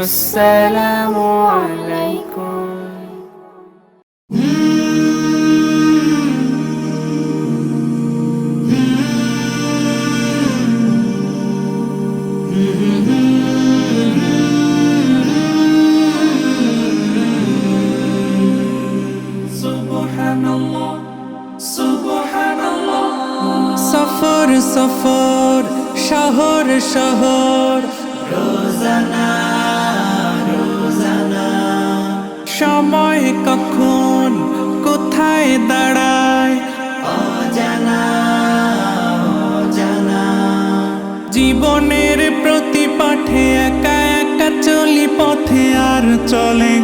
আসসালামু আলাইকুম। সুবহানাল্লাহ সুবহানাল্লাহ। সফর সফর শহর শহর, রোজানা রোজানা, সময় কখন কোথায় দাঁড়ায় অজানা অজানা। জীবনের প্রতি পাঠে একা একা চলি পথে, আর চলে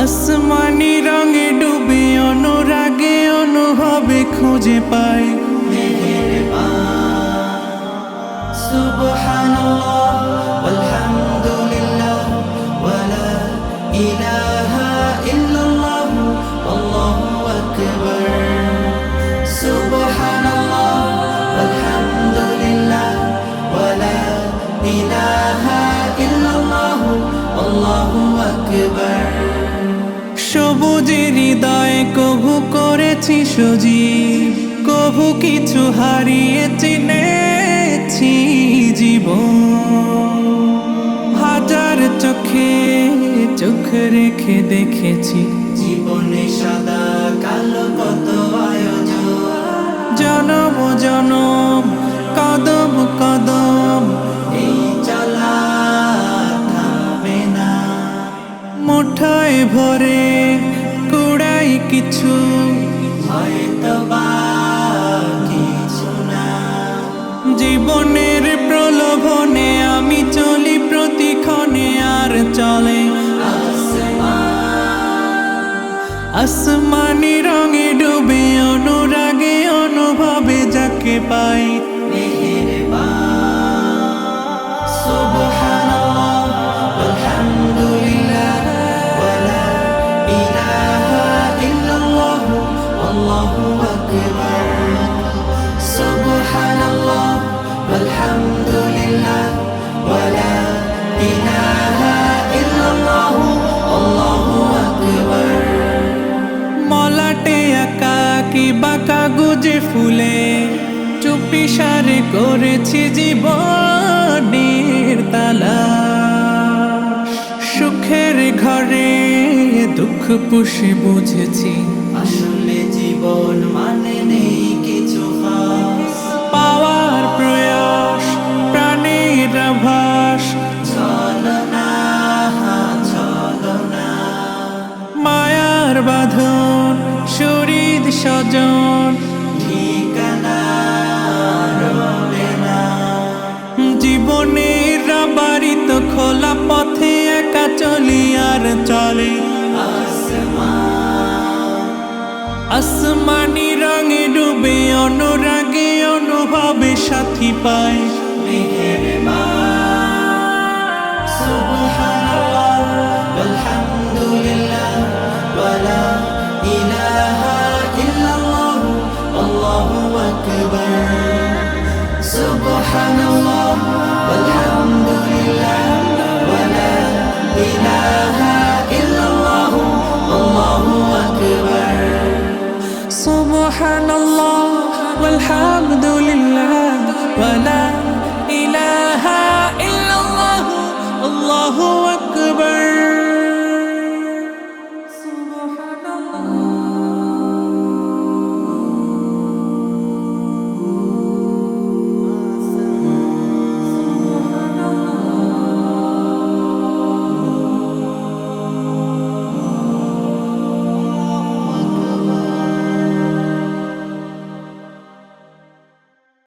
আসমানি রঙে ডুবে, অনুরাগে অনুভবে খুঁজে পাই সুবহানাল্লাহ ওয়ালহামদুলিল্লাহ ওয়ালা ইলাহা ইল্লাল্লাহ আল্লাহু আকবার। সুবহানাল্লাহ ওয়ালহামদুলিল্লাহ ওয়ালা ইলাহা ইল্লাল্লাহ আল্লাহু আকবার। সবুজের হৃদয়ে কভু করেছি সজীব, কভু কিছু হারিয়ে চিনেছি জীবন। হাজার চোখে চোখ রেখে দেখেছি জীবনে সাদা কালো কত আয়োজন। জনম জনম কদম কদম এই চলা থামে না। মুঠোয় ভরে কুড়াই কিছু, হয়তো বা কিছু না। জীবনের প্রলোভনে আমি চলি প্রতিক্ষণে, আর চলে আসমানি রঙে ডুবে, অনুরাগে অনুভবে যাকে পাই সুবহানাল্লাহ ওয়ালহামদুলিল্লাহ ওয়ালা ইলাহা ইল্লাল্লাহ আল্লাহু আকবার। সুবহানাল্লাহ ওয়ালহামদুলিল্লাহ ওয়ালা ইলাহা ইল্লাল্লাহ আল্লাহু আকবার। মলাটে আঁকা কি বাঁকা গুজে ফুলে, চুপি সারে করেছি জীবনের তালা। সুখের ঘরে দুঃখ পুষে বুঝেছি আসলে জীবন মানে নেই কিছু খাস। পাওয়ার প্রয়াস প্রাণের আভাস, চলো না চলো না। মায়ার বাঁধন শরীর স্বজন, ঠিকানা রবে না। জীবনের বাড়িত খোলা পথে একা চলি, আর চলে আসমানি রঙে ডুবে, অনুরাগে অনুভবে সাথী পায় সুবহানাল্লাহ ওয়ালহামদুলিল্লাহ ওয়ালা ইলাহা ইল্লাল্লাহ আল্লাহু আকবার। সুবহানাল্লাহ ওয়ালহামদুলিল্লাহ ওয়ালা ইলাহা ইল্লাল্লাহ আল্লাহু আকবার। সুবহানাল্লাহ